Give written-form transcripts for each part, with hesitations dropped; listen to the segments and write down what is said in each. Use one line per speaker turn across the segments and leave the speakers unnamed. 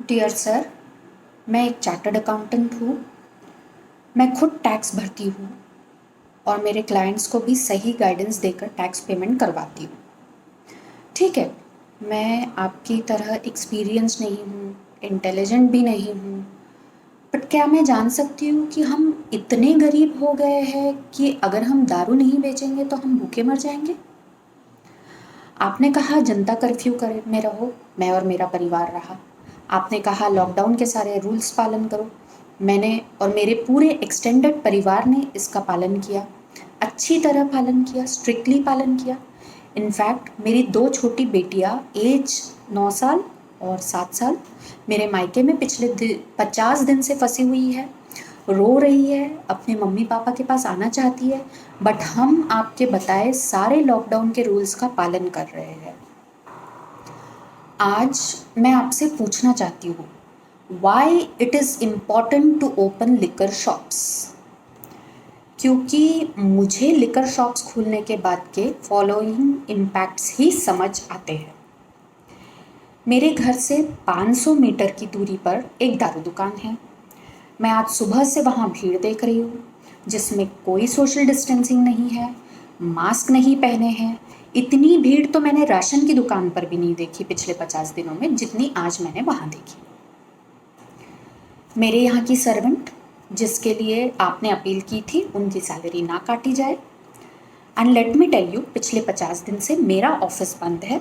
Dear sir, मैं एक chartered accountant हूँ। मैं खुद टैक्स भरती हूँ और मेरे क्लाइंट्स को भी सही गाइडेंस देकर टैक्स पेमेंट करवाती हूँ। ठीक है, मैं आपकी तरह एक्सपीरियंस नहीं हूँ, इंटेलिजेंट भी नहीं हूँ, बट क्या मैं जान सकती हूँ कि हम इतने गरीब हो गए हैं कि अगर हम दारू नहीं बेचेंगे तो हम भूखे मर जाएंगे? आपने कहा जनता कर्फ्यू करे में रहो, मैं और मेरा परिवार रहा। आपने कहा लॉकडाउन के सारे रूल्स पालन करो, मैंने और मेरे पूरे एक्सटेंडेड परिवार ने इसका पालन किया, अच्छी तरह पालन किया, स्ट्रिक्टली पालन किया। इनफैक्ट मेरी 2 छोटी बेटियां एज 9 साल और 7 साल मेरे मायके में पिछले 50 दिन से फंसी हुई है, रो रही है, अपने मम्मी पापा के पास आना चाहती है, बट हम आपके बताए सारे लॉकडाउन के रूल्स का पालन कर रहे हैं। आज मैं आपसे पूछना चाहती हूँ, why it is important to open liquor shops? क्योंकि मुझे लिकर शॉप्स खोलने के बाद के फॉलोइंग इम्पैक्ट्स ही समझ आते हैं। मेरे घर से 500 मीटर की दूरी पर एक दारू दुकान है। मैं आज सुबह से वहाँ भीड़ देख रही हूँ, जिसमें कोई सोशल डिस्टेंसिंग नहीं है, मास्क नहीं पहने हैं। इतनी भीड़ तो मैंने राशन की दुकान पर भी नहीं देखी पिछले 50 दिनों में, जितनी आज मैंने वहाँ देखी। मेरे यहाँ की सर्वेंट, जिसके लिए आपने अपील की थी, उनकी सैलरी ना काटी जाए। And let me tell you, पिछले 50 दिन से मेरा ऑफिस बंद है,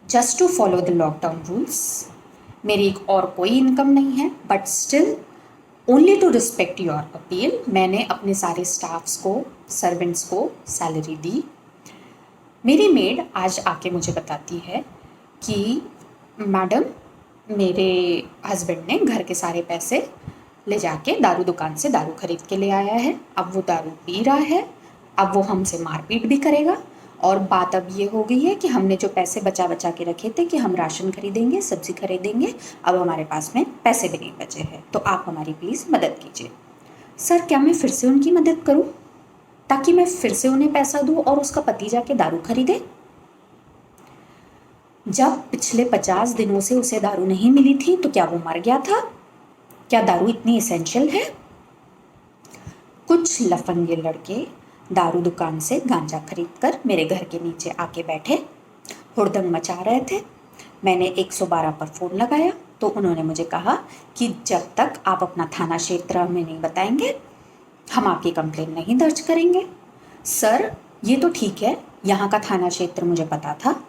just to follow the lockdown rules. मेरी एक और कोई इनकम नहीं है, but still only to respect your appeal मैंने अपने सारे स्टाफ्स को, सर्वेंट्स को सैलरी दी। मेरी मेड आज आके मुझे बताती है कि मैडम, मेरे हस्बैंड ने घर के सारे पैसे ले जाके दारू दुकान से दारू खरीद के ले आया है, अब वो दारू पी रहा है, अब वो हमसे मारपीट भी करेगा। और बात अब ये हो गई है कि हमने जो पैसे बचा बचा के रखे थे कि हम राशन खरीदेंगे, सब्जी खरीदेंगे, अब हमारे पास में पैसे भी नहीं बचे हैं, तो आप हमारी प्लीज़ मदद कीजिए। सर, क्या मैं फिर से उनकी मदद करूं ताकि मैं फिर से उन्हें पैसा दूं और उसका पति जाके दारू खरीदे? जब पिछले 50 दिनों से उसे दारू नहीं मिली थी तो क्या वो मर गया था? क्या दारू इतनी एसेंशियल है? कुछ लफंगे लड़के दारू दुकान से गांजा खरीदकर मेरे घर के नीचे आके बैठे, हुड़दंग मचा रहे थे। मैंने 112 पर फ़ोन लगाया तो उन्होंने मुझे कहा कि जब तक आप अपना थाना क्षेत्र हमें नहीं बताएंगे, हम आपकी कंप्लेन नहीं दर्ज करेंगे। सर, ये तो ठीक है, यहाँ का थाना क्षेत्र मुझे पता था,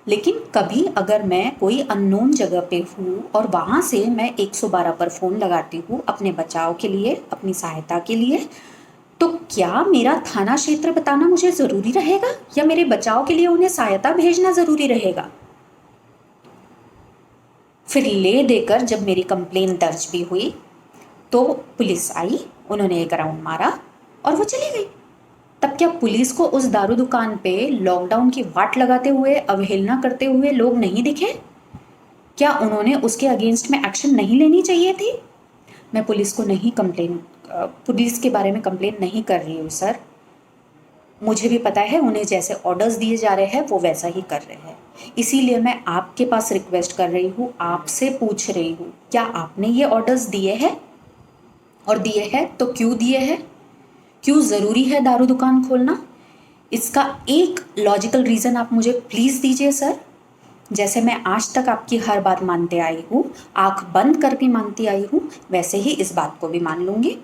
लेकिन कभी अगर मैं कोई अननोन जगह पे हूँ और वहाँ से मैं 112 पर फ़ोन लगाती हूँ अपने बचाव के लिए, अपनी सहायता के लिए, तो क्या मेरा थाना क्षेत्र बताना मुझे ज़रूरी रहेगा या मेरे बचाव के लिए उन्हें सहायता भेजना ज़रूरी रहेगा? फिर ले देकर जब मेरी कंप्लेन दर्ज भी हुई तो पुलिस आई, उन्होंने एक राउंड मारा और वो चली गई। तब क्या पुलिस को उस दारू दुकान पे लॉकडाउन की वाट लगाते हुए, अवहेलना करते हुए लोग नहीं दिखे? क्या उन्होंने उसके अगेंस्ट में एक्शन नहीं लेनी चाहिए थी? मैं पुलिस के बारे में कंप्लेन नहीं कर रही हूँ सर। मुझे भी पता है उन्हें जैसे ऑर्डर्स दिए जा रहे हैं वो वैसा ही कर रहे हैं। इसीलिए मैं आपके पास रिक्वेस्ट कर रही हूँ, आपसे पूछ रही हूँ, क्या आपने ये ऑर्डर्स दिए हैं? और दिए हैं तो क्यों दिए हैं? क्यों ज़रूरी है दारू दुकान खोलना? इसका एक लॉजिकल रीज़न आप मुझे प्लीज़ दीजिए सर। जैसे मैं आज तक आपकी हर बात मानते आई हूँ, आँख बंद कर भी मानती आई हूँ, वैसे ही इस बात को भी मान लूँगी,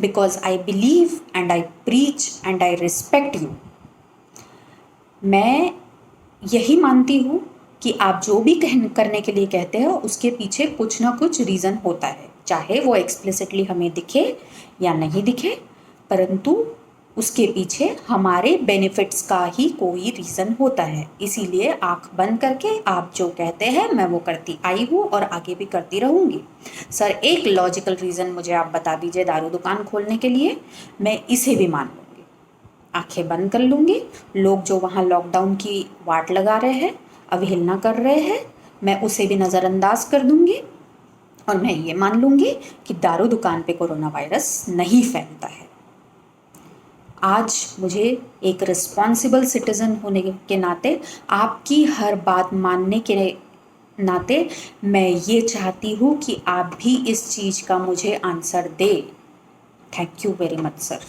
because I believe and I preach and I respect you. मैं यही मानती हूँ कि आप जो भी करने के लिए कहते हो उसके पीछे कुछ ना कुछ रीज़न होता है, चाहे वो एक्सप्लिसिटली हमें दिखे या नहीं दिखे, परंतु उसके पीछे हमारे बेनिफिट्स का ही कोई रीज़न होता है। इसीलिए आंख बंद करके आप जो कहते हैं मैं वो करती आई हूँ और आगे भी करती रहूँगी। सर, एक लॉजिकल रीज़न मुझे आप बता दीजिए दारू दुकान खोलने के लिए, मैं इसे भी मान लूँगी, आंखें बंद कर लूँगी। लोग जो वहाँ लॉकडाउन की वाट लगा रहे हैं, अवहेलना कर रहे हैं, मैं उसे भी नज़रअंदाज कर दूँगी और मैं ये मान लूँगी कि दारू दुकान पे कोरोना वायरस नहीं फैलता है। आज मुझे एक रिस्पॉन्सिबल सिटीज़न होने के नाते आपकी हर बात मानने के नाते मैं ये चाहती हूँ कि आप भी इस चीज़ का मुझे answer they. Thank you very much sir.